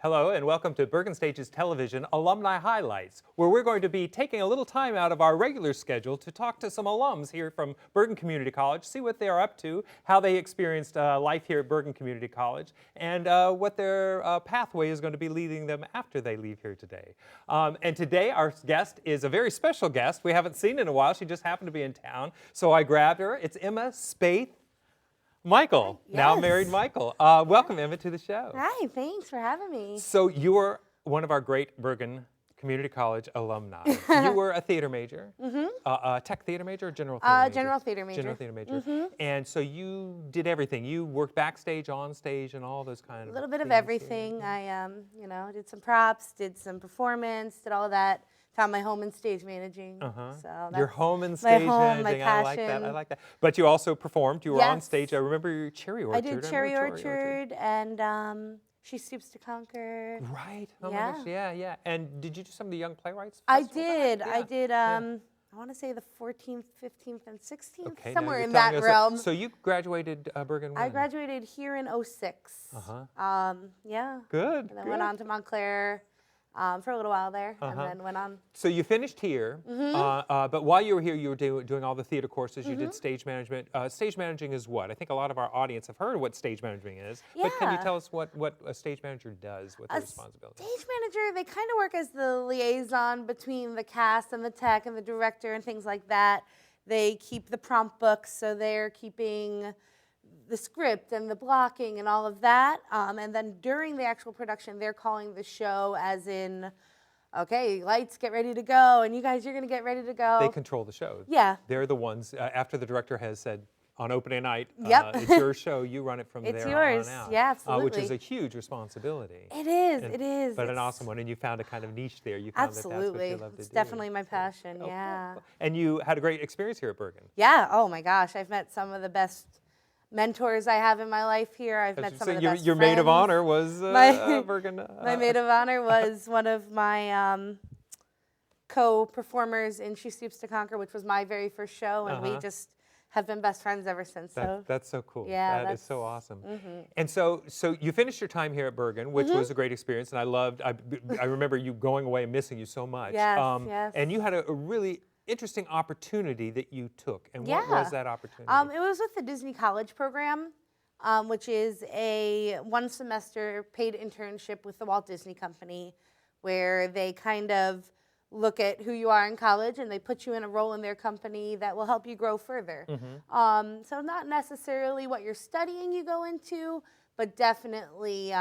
Hello and welcome to Bergen Stages Television Alumni Highlights, where we're going to be taking a little time out of our regular schedule to talk to some alums here from Bergen Community College, see what they are up to, how they experienced life here at Bergen Community College, and what their pathway is going to be leading them after they leave here today. And today our guest is a very special guest. We haven't seen in a while. She just happened to be in town, so I grabbed her. It's Emma Spaeth Michael, Yes. now married Michael. Welcome, Emma, to the show. Hi, thanks for having me. So you are one of our great Bergen Community College alumni. You were a theater major, a tech theater major or general theater major? General theater major. General theater major. And so you did everything. You worked backstage, on stage, and all those kind of A little bit of things. everything. I, did some props, did some performance, did all of that. Found my home in stage managing. So Your home and stage home, managing. my I like that. I passion. like that. But you also performed. You were on Yes. stage. I remember your Cherry Orchard. I did Cherry Orchard and She Stoops to Conquer. Right. Oh Yeah. my gosh. Yeah, yeah. And did you do some of the Young Playwrights? I Festival? did. Yeah. I did. I want to say the 14th, 15th, and 16th, Okay, now somewhere you're in telling that us realm. So you graduated Bergen when? I graduated here in 06. Yeah. Good. And then went on to Montclair for a little while there, and Uh-huh. then went on. So you finished here, but while you were here, you were doing all the theater courses. You did stage management. Stage managing is what? I think a lot of our audience have heard of what stage managing is. But can you Yeah. tell us what a stage manager does with their responsibility? Stage manager, they kind of work as the liaison between the cast and the tech and the director and things like that. They keep the prompt books, so they're keeping the script and the blocking and all of that. And then during the actual production, they're calling the show as in, okay, lights, get ready to go, and you guys, you're going to get ready to go. They control the show. Yeah. They're the ones, after the director has said, on opening night, Yep. it's your show, you run it from It's there yours. on out. Yeah, Which is absolutely. a huge responsibility. It is, And- it is. But an It's- awesome one, and you found a kind of niche there. You found that Absolutely. that's what you love to It's do. definitely my passion, Oh, cool, yeah. cool. And you had a great experience here at Bergen. Yeah, oh my gosh, I've met some of the best mentors I have in my life here. I've met some So of the your, best your maid of friends. honor was My- Bergen. My maid of honor was one of my co-performers in She Stoops to Conquer, which was my very first show, and we just have been best friends ever since. That's so cool. Yeah, that is so that's- awesome. And so you finished your time here at Bergen, which was a great experience, and I remember you going away and missing you so much. Yes, yes. And you had a really interesting opportunity that you took. And what was that opportunity? It was with the Disney College program, which is a one-semester paid internship with the Walt Disney Company, where they kind of look at who you are in college and they put you in a role in their company that will help you grow further. So not necessarily what you're studying you go into, but definitely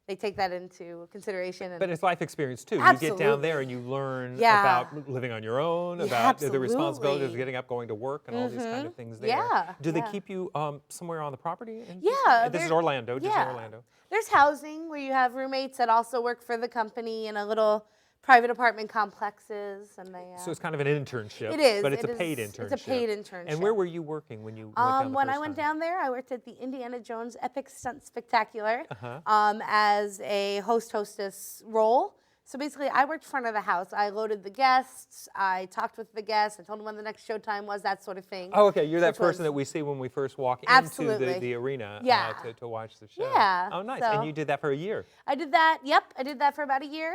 they take that into consideration. And But it's life experience too. You get down Absolutely. there and you learn Yeah. about living on your own, Yeah, about the responsibilities of absolutely. getting up, going to work, and all these kind of things there. Yeah, Do they yeah. keep you somewhere on the property? Yeah, This is there- Orlando, Disney yeah. Orlando. There's housing where you have roommates that also work for the company in a little private apartment complexes, and they. So it's kind of an internship. It is. But it's it a paid is- internship. It's a paid internship. And where were you working when you went down the When first I went time? down there, I worked at the Indiana Jones Epic Stunt Spectacular Uh-huh. as a hostess role. So basically, I worked front of the house. I loaded the guests. I talked with the guests. I told them when the next showtime was, that sort of thing. Oh, okay. You're that which person was- that we see when we first walk into Absolutely. the arena Yeah. to watch the show. Yeah, Oh, nice. so- And you did that for a year. I did that. Yep, I did that for about a year.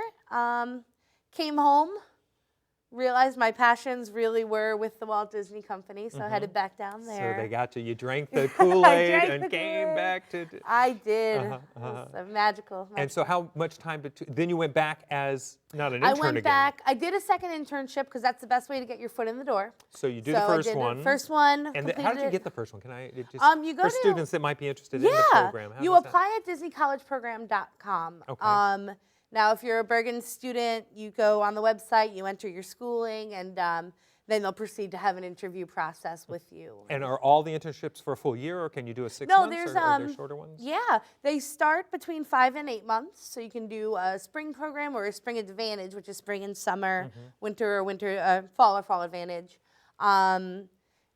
Came home, realized my passions really were with the Walt Disney Company, so headed back down there. So they got you. You drank the Kool-Aid drank and the came Kool-Aid. back to... I did. Uh-huh, It was a magical. And so how much time then you went back as not an intern I went again. back. I did a second internship because that's the best way to get your foot in the door. So you do So the I first did one. the first one. And how did you completed get it. the first one? Can I just You go for to- students that might be interested in the Yeah, program? How you does that- apply at DisneyCollegeProgram.com. Okay. Now, if you're a Bergen student, you go on the website, you enter your schooling, and then they'll proceed to have an interview process with you. And are all the internships for a full year, or can you do a 6 No, months, there's or are there shorter ones? Yeah, they start between 5 and 8 months, so you can do a spring program or a spring advantage, which is spring and summer, fall or fall advantage,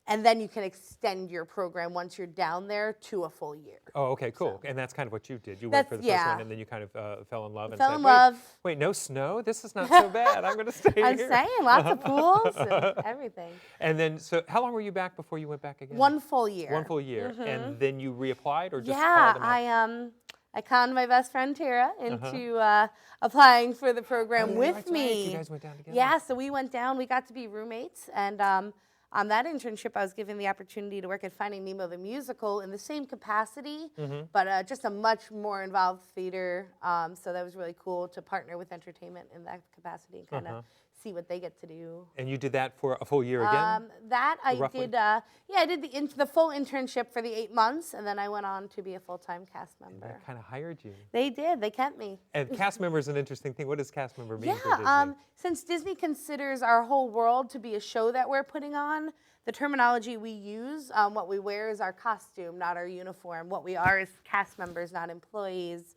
and then you can extend your program once you're down there to a full year. Oh, okay, cool. And that's kind of what you did. You went for the first yeah. one, and then you kind of fell in love and Fell said, in wait, love. wait, no snow? This is not so bad. I'm going to stay I'm here. saying lots of pools and everything. And then, so how long were you back before you went back again? 1 full year. One full year. And then you reapplied or just Yeah, called them up? I conned my best friend Tara into applying for the program with that's me. Right. You guys went down together. Yeah, so we went down. We got to be roommates, and on that internship, I was given the opportunity to work at Finding Nemo the musical in the same capacity, but just a much more involved theater. So that was really cool to partner with entertainment in that capacity and kind of see what they get to do. And you did that for a full year again? That I roughly? did. Yeah, I did the full internship for the 8 months, and then I went on to be a full-time cast member. They kind of hired you. They did. They kept me. And cast member is an interesting thing. What does cast member mean for Disney? Yeah, since Disney considers our whole world to be a show that we're putting on, the terminology we use, what we wear is our costume, not our uniform. What we are is cast members, not employees.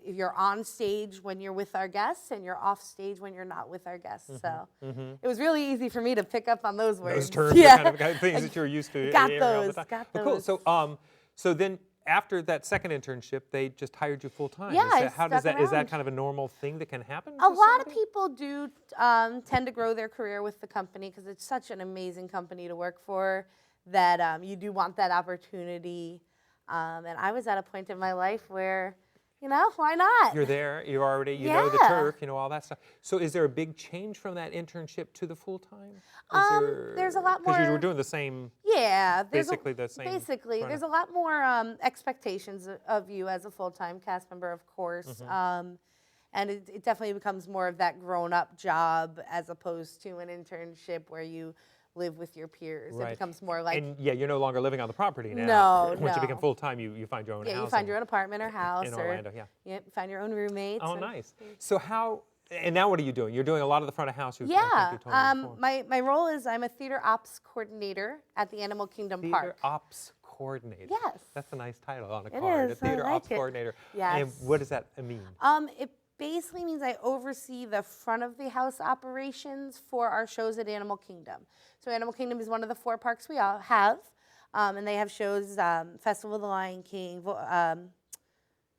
You're on stage when you're with our guests, and you're off stage when you're not with our guests. So it was really easy for me to pick up on those words. Those terms, the kind of things that you're used to. Got hearing all the those. time. Got Well, those. cool. So then after that second internship, they just hired you full time. Yeah, I How does stuck that? Is that around. kind of a normal thing that can happen? A lot of people do tend to grow their career with the company because it's such an amazing company to work for that you do want that opportunity. And I was at a point in my life where, why not? You're there. You're already. You know the Yeah. turf. You know all that stuff. So is there a big change from that internship to the full time? There's a lot more. Because you were doing the same. Yeah, Basically the same Basically, kind there's of- a lot more expectations of you as a full-time cast member, of course, and it definitely becomes more of that grown-up job as opposed to an internship where you live with your peers. Right. It becomes more like And yeah, you're no longer living on the property now. No, Once you no. become full time, you find your own house. you find your own apartment or house, in or Orlando, yeah. you find your own roommates. Oh, and- nice. So how? And now what are you doing? You're doing a lot of the front of house. I Yeah, think you told me before. my role is I'm a theater ops coordinator at the Animal Kingdom Theater Park. ops coordinator. Yes. That's a nice title on a It card. is, A I theater like ops it. coordinator. Yes. And what does that mean? It basically means I oversee the front of the house operations for our shows at Animal Kingdom. So Animal Kingdom is one of the 4 parks we all have, and they have shows, Festival of the Lion King,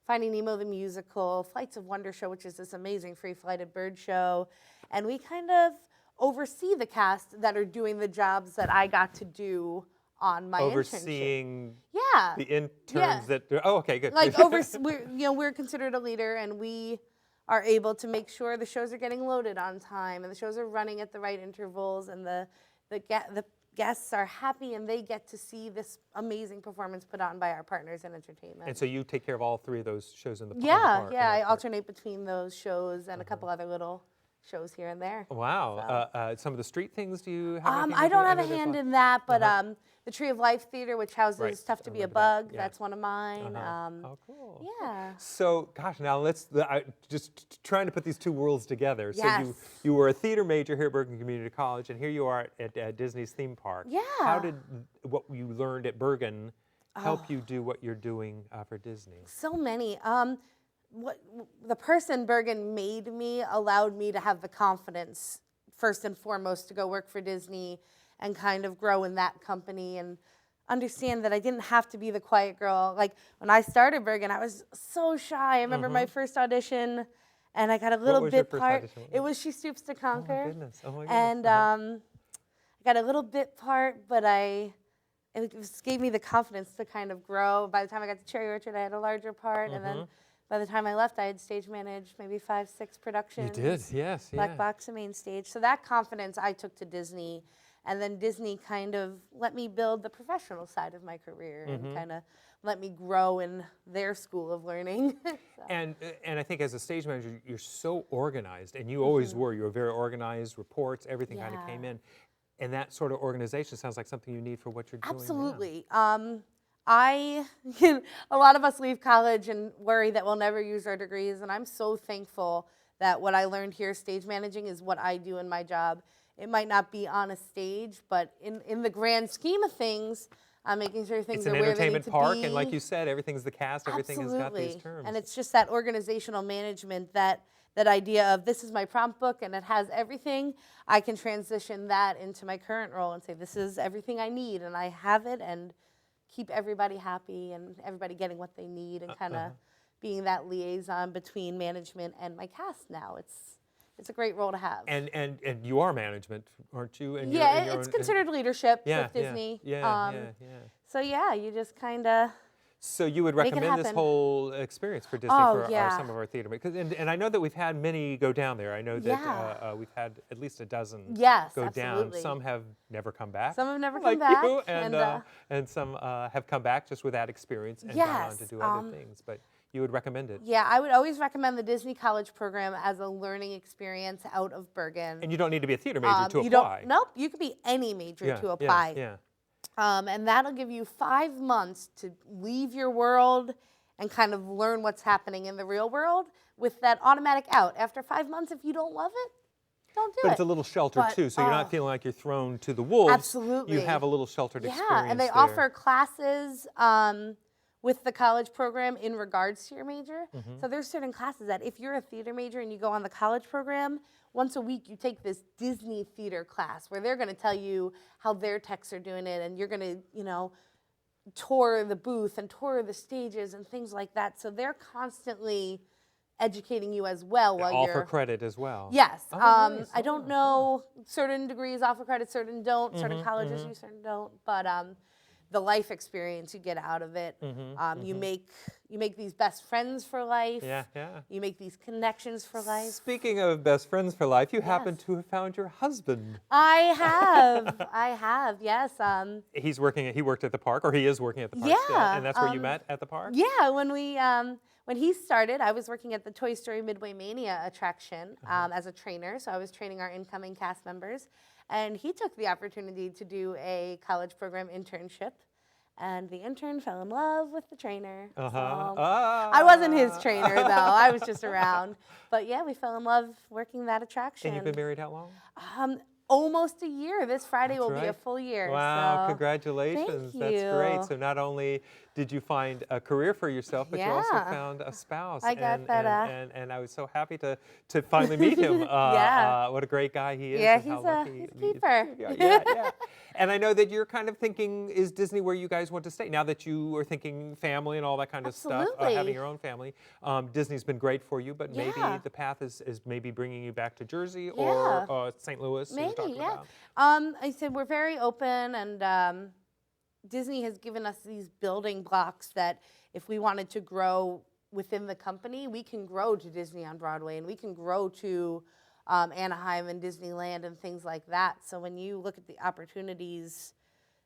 Finding Nemo the Musical, Flights of Wonder Show, which is this amazing free-flighted bird show, and we kind of oversee the cast that are doing the jobs that I got to do on my internship. Overseeing Yeah. the interns Yeah. that. Oh, okay, good. Like we're considered a leader, and we are able to make sure the shows are getting loaded on time and the shows are running at the right intervals, and the guests are happy and they get to see this amazing performance put on by our partners in entertainment. And so you take care of all 3 of those shows in the yeah, park. yeah, I alternate between those shows and a couple other little shows here and there. Wow. Some of the street things, do you have anything I to do? don't have know a there's hand lot- in that, but the Tree of Life Theater, which houses Right, Tough to I Be a remember that, Bug, yeah. that's one of mine. Oh, cool. Yeah. So, gosh, now just trying to put these 2 worlds together. So Yes. you were a theater major here at Bergen Community College, and here you are at Disney's theme park. Yeah. How did what you learned at Bergen help you do what you're doing for Disney? So many. The person Bergen made me allowed me to have the confidence, first and foremost, to go work for Disney and kind of grow in that company and understand that I didn't have to be the quiet girl. Like when I started Bergen, I was so shy. I remember my first audition, and I got a little was your bit first part. audition? It was She Stoops to Conquer. Oh, my goodness. And I got a little bit part, but it just gave me the confidence to kind of grow. By the time I got to Cherry Orchard, I had a larger part, and then by the time I left, I had stage managed maybe 5, 6 productions. You did, yes. Black Box and Main Stage. So that confidence I took to Disney, and then Disney kind of let me build the professional side of my career and kind of let me grow in their school of learning. So. And I think as a stage manager, you're so organized, and you always were. You were very organized, reports, everything kind of Yeah. came in. And that sort of organization sounds like something you need for what you're doing now. Absolutely. A lot of us leave college and worry that we'll never use our degrees, and I'm so thankful that what I learned here, stage managing, is what I do in my job. It might not be on a stage, but in the grand scheme of things, I'm making sure things It's are an where they entertainment need to park, be. and like you said, everything's the cast, everything has got these Absolutely. terms. And it's just that organizational management, that idea of this is my prompt book and it has everything. I can transition that into my current role and say this is everything I need, and I have it, and keep everybody happy and everybody getting what they need, and kind of being that liaison between management and my cast now. It's a great role to have. And you are management, aren't you? And yeah, you're it's considered leadership yeah, with Disney. Yeah. So yeah, you just kind of. So you would Make it recommend this happen. whole experience for Disney Oh, for yeah. some of our theater makers? And I know that we've had many go down there. I know that Yeah. we've had at least a dozen Yes, go absolutely. down. Some have never come back. Some have never like come back, you, and some have come back just with that experience and gone on to yes, do other things. But you would recommend it. yeah, I would always recommend the Disney College program as a learning experience out of Bergen. And you don't need to be a theater major to you apply. Nope, you could be any major Yeah, to apply. Yeah. And that'll give you 5 months to leave your world and kind of learn what's happening in the real world with that automatic out. After 5 months, if you don't love it, don't do it. But it's a little sheltered But, too, so you're not feeling like you're thrown to the wolves. Absolutely. You have a little sheltered experience. Yeah, and they there. offer classes with the college program in regards to your major. Mm-hmm. So there's certain classes that if you're a theater major and you go on the college program, once a week you take this Disney theater class where they're going to tell you how their techs are doing it, and you're going to, tour the booth and tour the stages and things like that. So they're constantly educating you as well while all you're for credit as well. Yes. Oh, nice. I don't know, certain degrees offer credit, certain don't, certain colleges do, certain don't, but the life experience you get out of it. You make these best friends for life. Yeah. You make these connections for life. Speaking of best friends for life, you happen Yes. to have found your husband. I have, yes. He worked at the park, or he is working at the park still, Yeah, and that's where you met at the park? Yeah, when he started, I was working at the Toy Story Midway Mania attraction as a trainer, so I was training our incoming cast members, and he took the opportunity to do a college program internship, and the intern fell in love with the trainer. So I wasn't his trainer, though. I was just around. But yeah, we fell in love working that attraction. And you've been married how long? Almost a year. This Friday will be a right. full year. Wow, so congratulations. thank That's great. you. So not only did you find a career for yourself, but you also Yeah. found a spouse. I got that, And I was so happy to finally meet him. Yeah. What a great guy he is. Yeah, and how he's lucky a keeper. Yeah. And I know that you're kind of thinking, is Disney where you guys want to stay? Now that you are thinking family and all that kind of stuff, Absolutely. having your own family, Disney's been great for you, but maybe Yeah. the path is maybe bringing you back to Jersey Yeah. or St. Louis. as we were Maybe, talking yeah. about. I said we're very open, and Disney has given us these building blocks that if we wanted to grow within the company, we can grow to Disney on Broadway, and we can grow to Anaheim and Disneyland and things like that. So when you look at the opportunities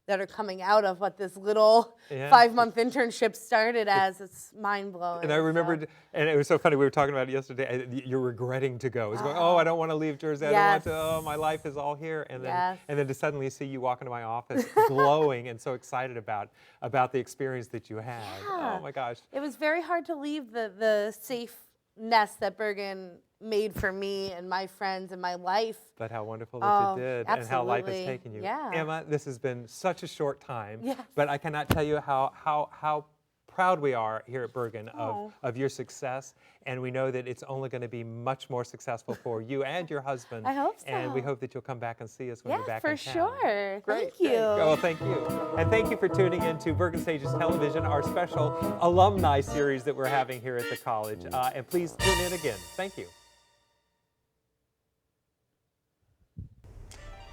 that are coming out of what this little Yeah. 5-month internship started as, it's mind-blowing. And I remembered, and it was so funny, we were talking about it yesterday, you're regretting to go. It's going, oh, I don't want to leave Jersey, I don't want to, oh, my life is all here. And then, Yes. and then to suddenly see you walk into my office glowing and so excited about the experience that you had. Yeah. Oh my gosh. It was very hard to leave the safe nest that Bergen made for me and my friends and my life. But how wonderful that Oh, you did and how life has absolutely. taken you. Yeah. Emma, this has been such a short time, Yes. but I cannot tell you how proud we are here at Bergen Oh. of your success, and we know that it's only going to be much more successful for you and your husband. I hope And we so. hope that you'll come back and see us when Yeah, you're back for in town. sure. Great. Thank you. Oh, thank you. And thank you for tuning in to Bergen Stages Television, our special alumni series that we're having here at the college. And please tune in again. Thank you.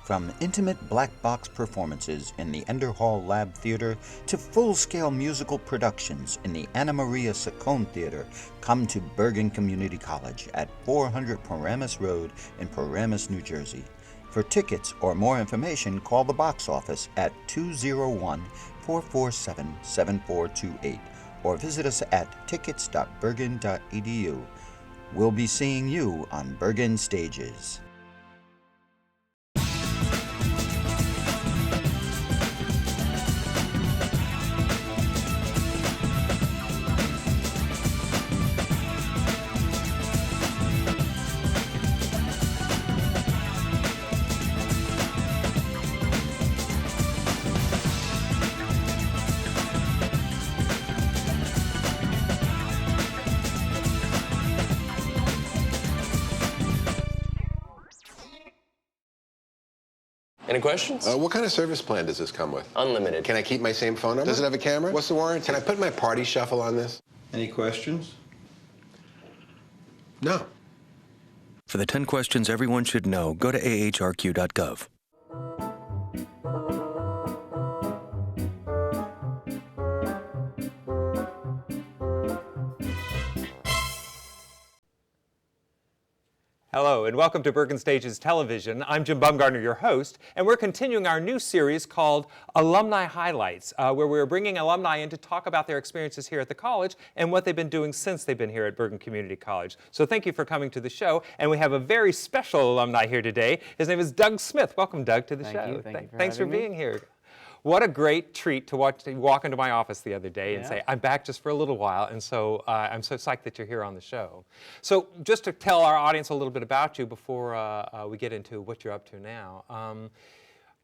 From intimate black box performances in the Ender Hall Lab Theater to full-scale musical productions in the Anna Maria Saccone Theater, come to Bergen Community College at 400 Paramus Road in Paramus, New Jersey. For tickets or more information, call the box office at 201-447-7428 or visit us at tickets.bergen.edu. We'll be seeing you on Bergen Stages. Any questions? What kind of service plan does this come with? Unlimited. Can I keep my same phone number? Does it have a camera? What's the warranty? Can I put my party shuffle on this? Any questions? No. For the 10 questions everyone should know, go to ahrq.gov. Hello, and welcome to Bergen Stages Television. I'm Jim Bumgarner, your host, and we're continuing our new series called Alumni Highlights, where we're bringing alumni in to talk about their experiences here at the college and what they've been doing since they've been here at Bergen Community College. So thank you for coming to the show, and we have a very special alumni here today. His name is Doug Smith. Welcome, Doug, to the show. Thank you for Thanks for having me. being here. What a great treat to walk into my office the other day and say, I'm back just for a little while, and so I'm so psyched that you're here on the show. So just to tell our audience a little bit about you before we get into what you're up to now,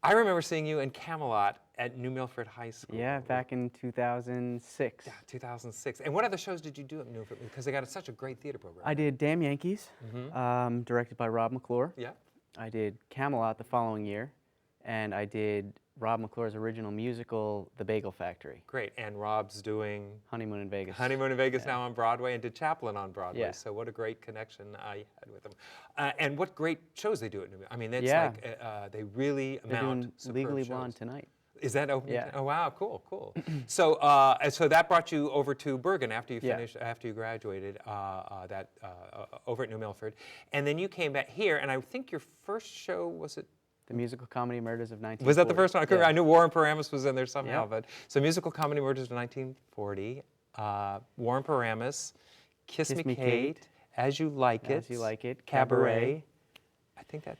I remember seeing you in Camelot at New Milford High School. Yeah, back in 2006. Yeah, 2006. And what other shows did you do at New Milford? Because they got such a great theater program. I did Damn Yankees, directed by Rob McClure. Yeah. I did Camelot the following year, and I did Rob McClure's original musical, The Bagel Factory. Great. And Rob's doing Honeymoon in Vegas. Honeymoon in Vegas now on Broadway, and did Chaplin on Broadway. Yeah. So what a great connection you had with them. And what great shows they do at New Milford. I mean, it's Yeah. like they really They're amount doing superb Legally shows. Blonde tonight. Is that opening? Yeah. Oh wow, cool, cool. So so that brought you over to Bergen after you Yeah. finished, after you graduated over at New Milford, and then you came back here. And I think your first show was it? The musical comedy Murders of 1940. Was that the first one? Yeah. I knew Warren Paramus was in there somehow, Yeah. but so musical comedy Murders of 1940, Warren Paramus, Kiss Me Kate, As You Like It, As You Like It, Cabaret. I think I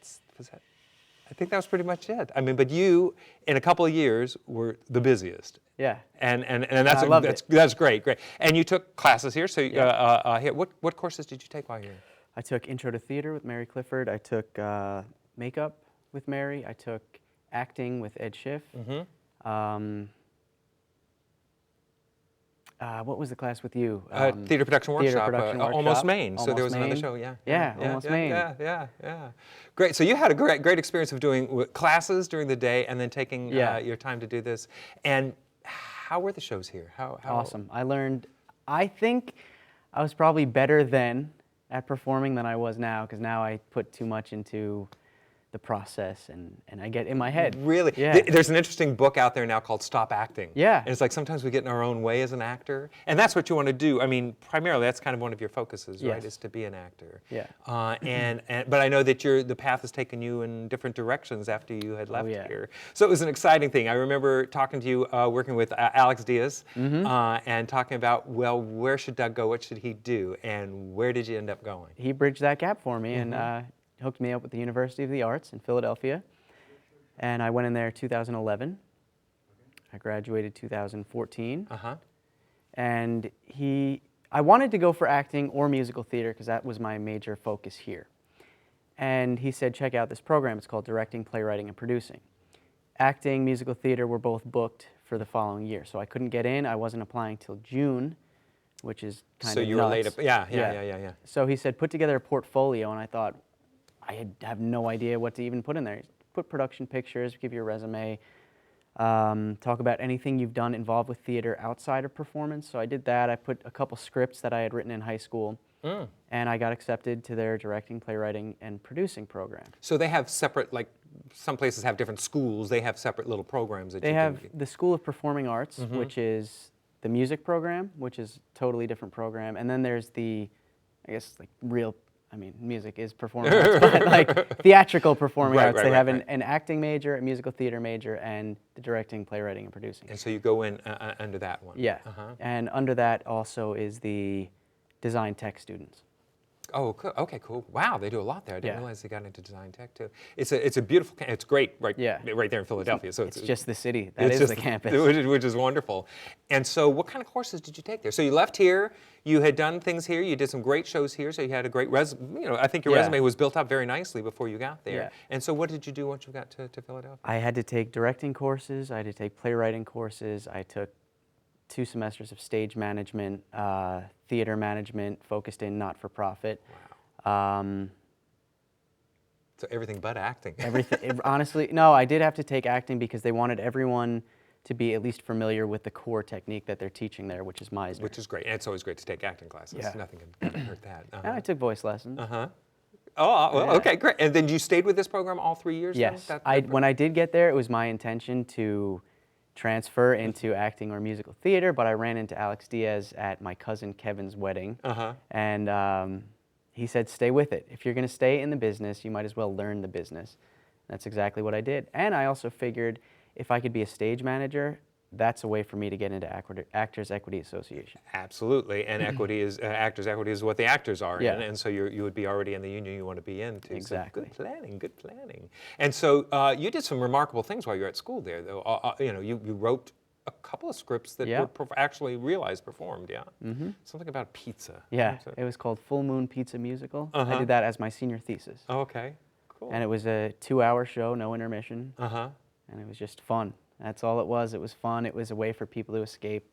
think that was pretty much it. I mean, but you, in a couple of years, were the busiest. Yeah. And that's I loved that's great, great. And you took classes here. So Yeah. here, what courses did you take while you were here? I took Intro to Theater with Mary Clifford. I took Makeup with Mary. I took Acting with Ed Schiff. What was the class with you? Theater Production Workshop, Production Almost Workshop, Maine. So there was Almost another Maine. show, yeah. Yeah, Almost Maine. Yeah. Great. So you had a great experience of doing classes during the day and then taking your time to do this. And how were the shows here? How Awesome. I think I was probably better then at performing than I was now, because now I put too much into the process and I get in my head. Really? Yeah. There's an interesting book out there now called Stop Acting. Yeah. And it's like sometimes we get in our own way as an actor. And that's what you want to do. I mean, primarily that's kind of one of your focuses, right? Yes. Is to be an actor. Yeah. But I know that the path has taken you in different directions after you had left yeah. here. So it was an exciting thing. I remember talking to you, working with Alex Diaz, and talking about, well, where should Doug go? What should he do? And where did you end up going? He bridged that gap for me and hooked me up with the University of the Arts in Philadelphia. And I went in there 2011. I graduated 2014. And I wanted to go for acting or musical theater because that was my major focus here. And he said, check out this program. It's called Directing, Playwriting, and Producing. Acting, musical theater were both booked for the following year. So I couldn't get in. I wasn't applying till June, which is kind of So you were late nuts. up. Yeah. So he said, put together a portfolio, and I thought, have no idea what to even put in there. Put production pictures, give your resume, talk about anything you've done involved with theater outside of performance. So I did that. I put a couple scripts that I had written in high school, and I got accepted to their directing, playwriting, and producing program. So they have separate, like some places have different schools. They have separate little programs that They you have can. the School of Performing Arts, which is the music program, which is a totally different program. And then there's the, I guess, like music is performing arts, but like theatrical performing arts. They have an acting major, a musical theater major, and the directing, playwriting, and producing. And so you go in under that one. Yeah. And under that also is the design tech students. Oh, okay, cool. Wow, they do a lot there. I didn't Yeah. realize they got into design tech too. It's a beautiful. It's great, right? Yeah. Right there in Philadelphia. So It's just the city. That it's is just the campus. which is wonderful. And so, what kind of courses did you take there? So you left here. You had done things here. You did some great shows here. So you had a great resume. I think your Yeah. resume was built up very nicely before you got there. Yeah. And so, what did you do once you got to Philadelphia? I had to take directing courses. I had to take playwriting courses. I took 2 semesters of stage management, theater management, focused in not-for-profit. Wow. So everything but acting. Everything. Honestly, no, I did have to take acting because they wanted everyone to be at least familiar with the core technique that they're teaching there, which is Meisner. Which is great. And it's always great to take acting classes. Yeah. Nothing can hurt that. And I took voice lessons. Oh, well, Yeah. okay, great. And then you stayed with this program all 3 years? then? Yes. When I did get there, it was my intention to transfer into acting or musical theater, but I ran into Alex Diaz at my cousin Kevin's wedding. And he said, stay with it. If you're going to stay in the business, you might as well learn the business. That's exactly what I did. And I also figured if I could be a stage manager, that's a way for me to get into Actors Equity Association. Absolutely, and equity is actors' equity is what the actors are Yeah. in, and so you would be already in the union you want to be in too. Exactly. So good planning, good planning. And so you did some remarkable things while you were at school there, though. You know, you wrote a couple of scripts that Yeah. were actually realized, performed. Yeah. Mm-hmm. Something about pizza. Yeah, it was called Full Moon Pizza Musical. Uh-huh. I did that as my senior thesis. Oh, okay. Cool. And it was a 2-hour show, no intermission. Uh-huh. And it was just fun. That's all it was. It was fun. It was a way for people to escape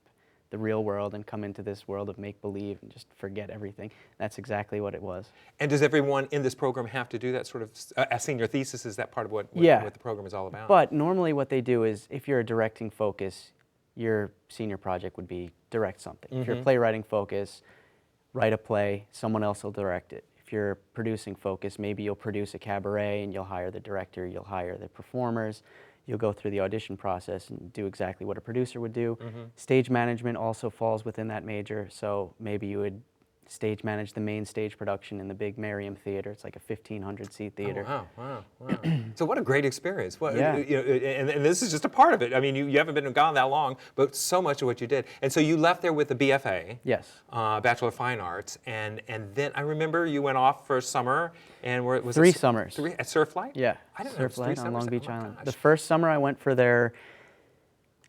the real world and come into this world of make-believe and just forget everything. That's exactly what it was. And does everyone in this program have to do that sort of, a senior thesis? Is that part of what Yeah. the program is all about? But normally what they do is, if you're a directing focus, your senior project would be direct something. If you're a playwriting focus, write a play, someone else will direct it. If you're producing focus, maybe you'll produce a cabaret and you'll hire the director, you'll hire the performers, you'll go through the audition process and do exactly what a producer would do. Stage management also falls within that major, so maybe you would stage manage the main stage production in the big Merriam Theater. It's like a 1,500-seat theater. Oh, wow. So what a great experience. What, Yeah. you know, and this is just a part of it. I mean, you haven't been gone that long, but so much of what you did. And so you left there with a BFA. Yes. Bachelor of Fine Arts, and then I remember you went off for a summer, and where was 3 it? summers. 3 at Surflight? Yeah, I didn't know it was 3 Surflight on summers. Long Beach Oh my Island. gosh. The first summer I went for their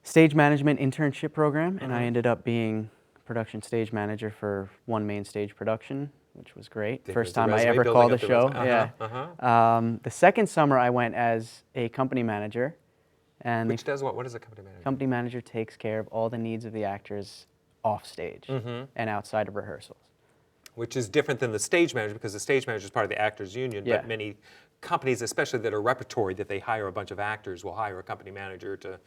stage management internship program, and I ended up being production stage manager for one main stage production, which was great. There First was the time I resume, ever building called a up the show. resume. Yeah. The second summer I went as a company manager, and Which does what? What is a company manager? company manager takes care of all the needs of the actors off stage and outside of rehearsals. Which is different than the stage manager, because the stage manager is part of the actors union, Yeah. but many companies, especially that are repertory, that they hire a bunch of actors, will hire a company manager to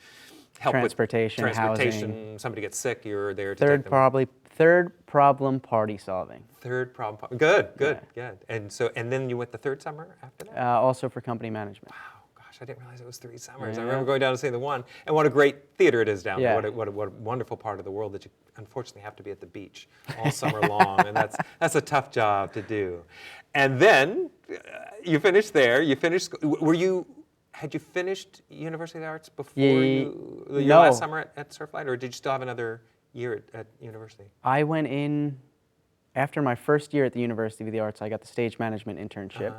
help Transportation, with transportation. housing. Somebody gets sick, you're there to take them. Third problem party solving. Third problem. Good. And so, and then you went the third summer after that? Also for company management. Wow, gosh, I didn't realize it was 3 summers. I Yeah. remember going down to see the one, and what a great theater it is down Yeah. there. What a wonderful part of the world that you unfortunately have to be at the beach all summer long, and that's a tough job to do. And then you finished there. You finished. Had you finished University of the Arts before your No. last summer at Surflight, or did you still have another year at university? I went in after my first year at the University of the Arts. I got the stage management internship,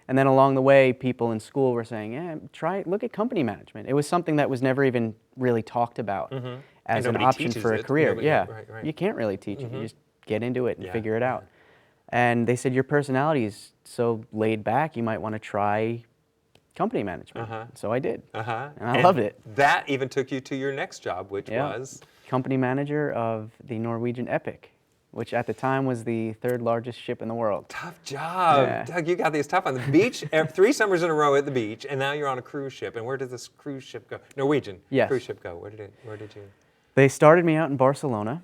and then along the way, people in school were saying, "Yeah, look at company management." It was something that was never even really talked about as an nobody option teaches for a it. career. Nobody- Yeah, right. you can't really teach it. You just get into it and Yeah, figure it out. And they said your personality is so laid back, you might want to try company management. So I did, and I loved it. That even took you to your next job, which Yeah. was Company manager of the Norwegian Epic, which at the time was the 3rd largest ship in the world. tough job. Yeah. Doug, you got these tough on the beach. 3 summers in a row at the beach, and now you're on a cruise ship. And where did this cruise ship go? Norwegian Yes. cruise ship go. Where did you? They started me out in Barcelona.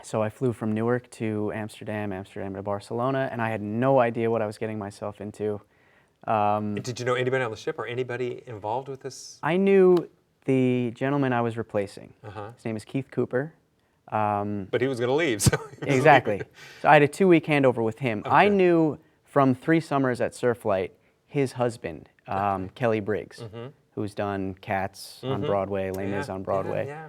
So I flew from Newark to Amsterdam, Amsterdam to Barcelona, and I had no idea what I was getting myself into. Did you know anybody on the ship or anybody involved with this? I knew the gentleman I was replacing. Uh-huh. His name is Keith Cooper. But he was going to leave. So Exactly. So I had a 2-week handover with him. I knew from 3 summers at Surflight, his husband, Kelly Briggs, who's done Cats on Broadway, Les Mis on Broadway. Yeah.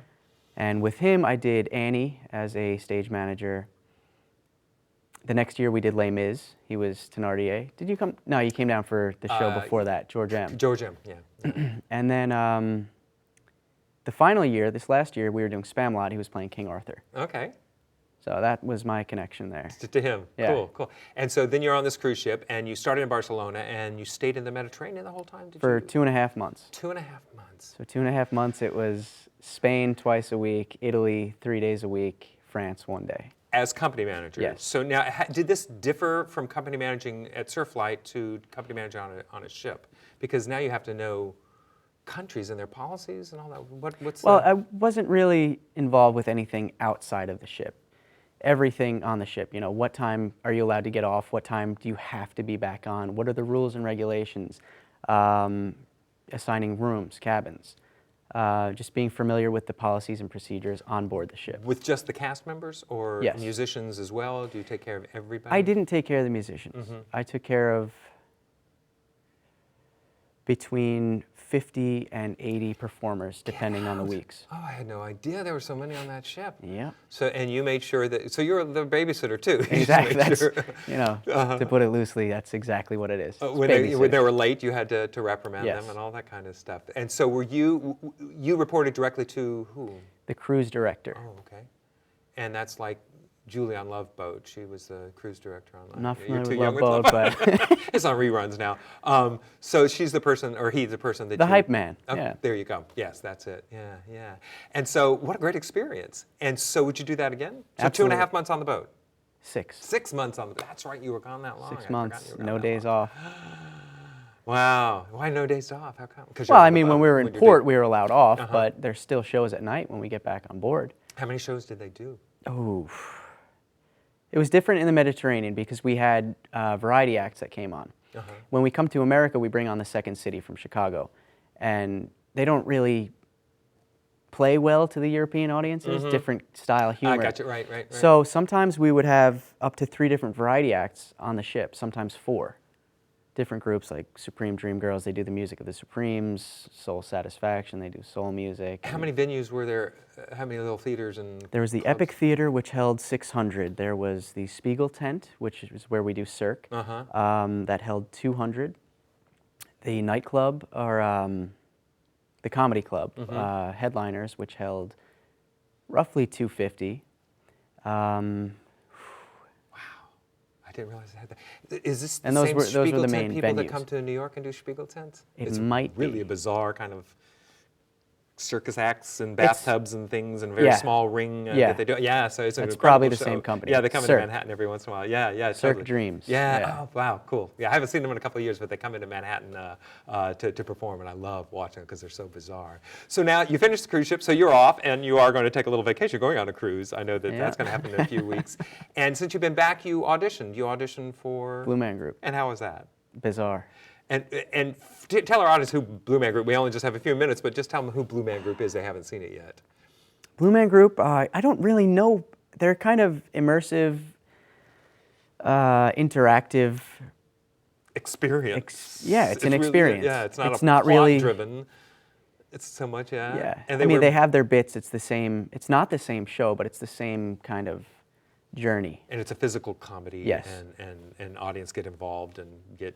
And with him, I did Annie as a stage manager. The next year, we did Les Mis. He was Thénardier. Did you come? No, you came down for the show before that, George M. George M. Yeah. And then the final year, this last year, we were doing Spamalot. He was playing King Arthur. Okay. So that was my connection there. To him. Yeah. Cool. And so then you're on this cruise ship, and you started in Barcelona, and you stayed in the Mediterranean the whole time? Did For you? 2.5 months. 2.5 months. So 2.5 months, it was Spain twice a week, Italy 3 days a week, France 1 day. As company manager. Yes. So now, did this differ from company managing at Surflight to company managing on a ship? Because now you have to know countries and their policies and all that. What's Well, I wasn't really involved with anything outside of the ship. Everything on the ship, you know, what time are you allowed to get off? What time do you have to be back on? What are the rules and regulations? Assigning rooms, cabins. just being familiar with the policies and procedures on board the ship. With just the cast members or Yes. musicians as well? Do you take care of everybody? I didn't take care of the musicians. I took care of between 50 and 80 performers, depending on the weeks. Oh, I had no idea there were so many on that ship. Yeah. So, and you made sure that, so you're the babysitter too. You just Exactly. made That's, sure. you know, to put it loosely, that's exactly what it is. It's When they babysitter. were late, you had to reprimand Yes. them and all that kind of stuff. And so were you reported directly to who? The cruise director. Oh, okay. And that's like Julie on Love Boat. She was the cruise director on Love I'm not You're familiar too with young Love Boat, but It's on reruns now. So she's the person, or he's the person that the you... hype man. Oh, Yeah. there you go. Yes, that's it. Yeah, yeah. And so what a great experience. And so would you do that again? So Absolutely. 2.5 months on the boat? 6. 6 months on the boat. That's right, you were gone that long. 6 I forgot months, you were gone no that days long. off. Wow. Why no days off? How come? 'Cause you're Well, on I the mean, when boat, we were in you're port, doing- we were allowed off, but there's still shows at night when we get back on board. How many shows did they do? Oh, it was different in the Mediterranean because we had variety acts that came on. When we come to America, we bring on the Second City from Chicago, and they don't really play well to the European audiences, different style humor. I got you. Right. So sometimes we would have up to 3 different variety acts on the ship, sometimes 4. Different groups like Supreme Dream Girls, they do the music of the Supremes, Soul Satisfaction, they do soul music. How many venues were there? How many little theaters and There was the clubs? Epic Theater, which held 600. There was the Spiegel Tent, which is where we do Cirque, that held 200. The nightclub, or the comedy club, Headliners, which held roughly 250. I didn't realize they had that. Is this the And those same were the Spiegel tent main people that venues. come to New York and do Spiegel tents? It It's might really be. a bizarre kind of circus acts and bathtubs and things and very yeah. small ring Yeah. that they do. Yeah, so it's an That's incredible probably the show. same company. Yeah, they come Cirque. into Manhattan every once in a while. Yeah, Cirque totally. Dreams. Yeah. Yeah. Oh, wow, cool. Yeah, I haven't seen them in a couple of years, but they come into Manhattan to perform, and I love watching them because they're so bizarre. So now you finished the cruise ship, so you're off, and you are going to take a little vacation. You're going on a cruise. I know that that's going to happen in a few weeks. And since you've been back, you auditioned. You auditioned for Blue Man Group. And how was that? Bizarre. And tell our audience who Blue Man Group. We only just have a few minutes, but just tell them who Blue Man Group is. They haven't seen it yet. Blue Man Group, I don't really know. They're kind of immersive, interactive. Experience. It's an really- experience. yeah, it's not It's not really- plot-driven. It's so much, yeah. Yeah. And I mean, were- they have their bits. It's the same. It's not the same show, but it's the same kind of journey. And it's a physical comedy. Yes. And audience get involved and get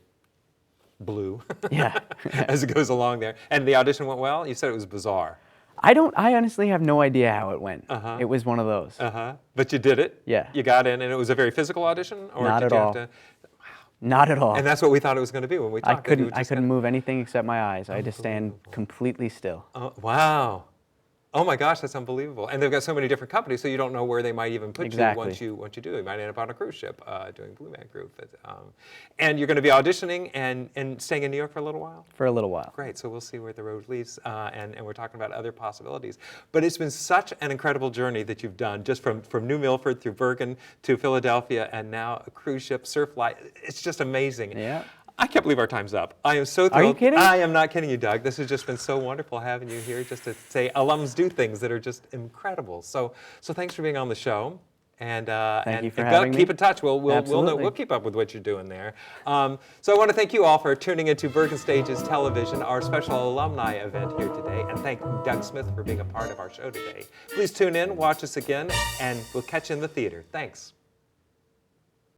blue. Yeah. as it goes along there. And the audition went well. You said it was bizarre. I honestly have no idea how it went. It was one of those. But you did it. Yeah. You got in, and it was a very physical audition, or Not did at you all. have to? Not at all. And that's what we thought it was going to be when we talked. that you were I just couldn't gonna- move anything except my eyes. I had to stand completely still. Oh, wow. Oh my gosh, that's unbelievable. And they've got so many different companies, so you don't know where they might even put Exactly. you once you do. You might end up on a cruise ship doing Blue Man Group. And you're going to be auditioning and staying in New York for a little while? For a little while. Great, so we'll see where the road leads, and we're talking about other possibilities. But it's been such an incredible journey that you've done, just from New Milford through Bergen to Philadelphia, and now a cruise ship, surf life. It's just amazing. Yeah. I can't believe our time's up. I am so thrilled. Are you kidding? I am not kidding you, Doug. This has just been so wonderful having you here, just to say alums do things that are just incredible. So thanks for being on the show. And Thank you for and having keep me. in touch. We'll know, Absolutely. we'll keep up with what you're doing there. So I want to thank you all for tuning into Bergen Stages Television, our special alumni event here today, and thank Doug Smith for being a part of our show today. Please tune in, watch us again, and we'll catch you in the theater. Thanks.